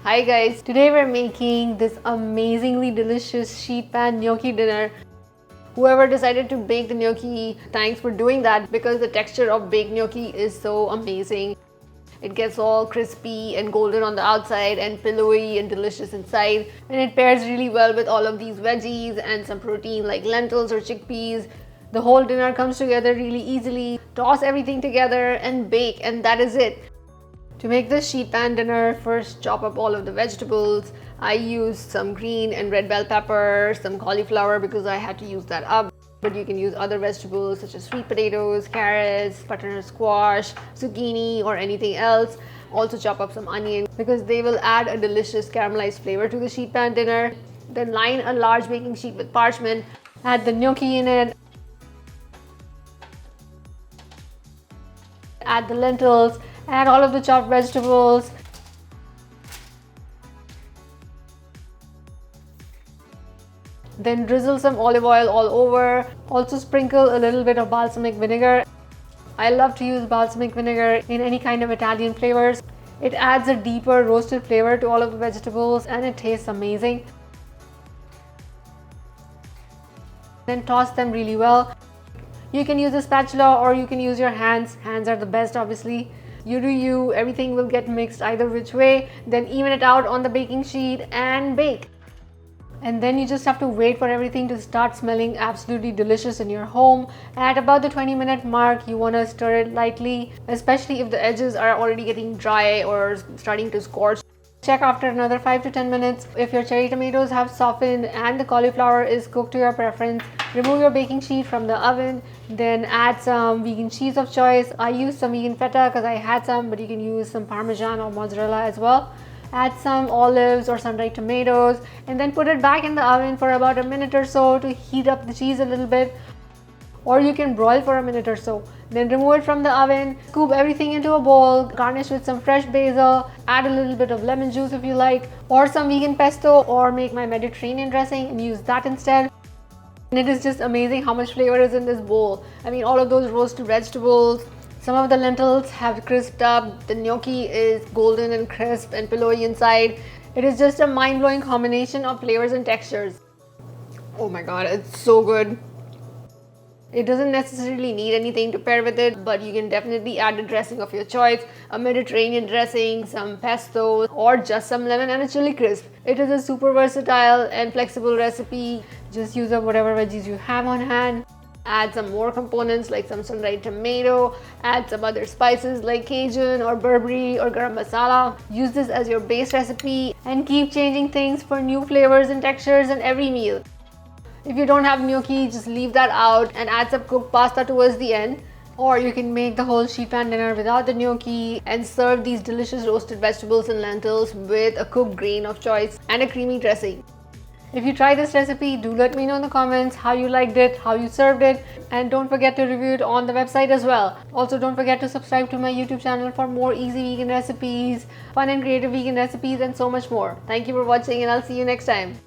Hi guys, today we're making this amazingly delicious sheet pan gnocchi dinner. Whoever decided to bake the gnocchi, thanks for doing that because the texture of baked gnocchi is so amazing. It gets all crispy and golden on the outside and pillowy and delicious inside, and it pairs really well with all of these veggies and some protein like lentils or chickpeas. The whole dinner comes together really easily. Toss everything together and bake, and that is it. To make this sheet pan dinner, first chop up all of the vegetables. I used some green and red bell pepper, some cauliflower because I had to use that up. But you can use other vegetables such as sweet potatoes, carrots, butternut squash, zucchini or anything else. Also chop up some onion because they will add a delicious caramelized flavor to the sheet pan dinner. Then line a large baking sheet with parchment. Add the gnocchi in it. Add the lentils. Add all of the chopped vegetables. Then drizzle some olive oil all over. Also sprinkle a little bit of balsamic vinegar. I love to use balsamic vinegar in any kind of Italian flavors. It adds a deeper roasted flavor to all of the vegetables and it tastes amazing. Then toss them really well. You can use a spatula or you can use your hands. Hands are the best, obviously. You do you, everything will get mixed either which way. Then even it out on the baking sheet and bake. And then you just have to wait for everything to start smelling absolutely delicious in your home. At about the 20-minute mark, you want to stir it lightly, especially if the edges are already getting dry or starting to scorch. Check after another 5 to 10 minutes. If your cherry tomatoes have softened and the cauliflower is cooked to your preference, remove your baking sheet from the oven. Then add some vegan cheese of choice. I used some vegan feta because I had some, but you can use some Parmesan or mozzarella as well. Add some olives or sun-dried tomatoes and then put it back in the oven for about a minute or so to heat up the cheese a little bit. Or you can broil for a minute or so. Then remove it from the oven, scoop everything into a bowl, garnish with some fresh basil, add a little bit of lemon juice if you like, or some vegan pesto, or make my Mediterranean dressing and use that instead. And it is just amazing how much flavor is in this bowl. I mean, all of those roasted vegetables, some of the lentils have crisped up, the gnocchi is golden and crisp and pillowy inside. It is just a mind-blowing combination of flavors and textures. Oh my god, it's so good. It doesn't necessarily need anything to pair with it, but you can definitely add a dressing of your choice, a Mediterranean dressing, some pesto, or just some lemon and a chili crisp. It is a super versatile and flexible recipe. Just use up whatever veggies you have on hand. Add some more components like some sun-dried tomato, add some other spices like Cajun or Berbere or garam masala. Use this as your base recipe and keep changing things for new flavors and textures in every meal. If you don't have gnocchi, just leave that out and add some cooked pasta towards the end. Or you can make the whole sheet pan dinner without the gnocchi and serve these delicious roasted vegetables and lentils with a cooked grain of choice and a creamy dressing. If you try this recipe, do let me know in the comments how you liked it, how you served it, and don't forget to review it on the website as well. Also, don't forget to subscribe to my YouTube channel for more easy vegan recipes, fun and creative vegan recipes, and so much more. Thank you for watching and I'll see you next time.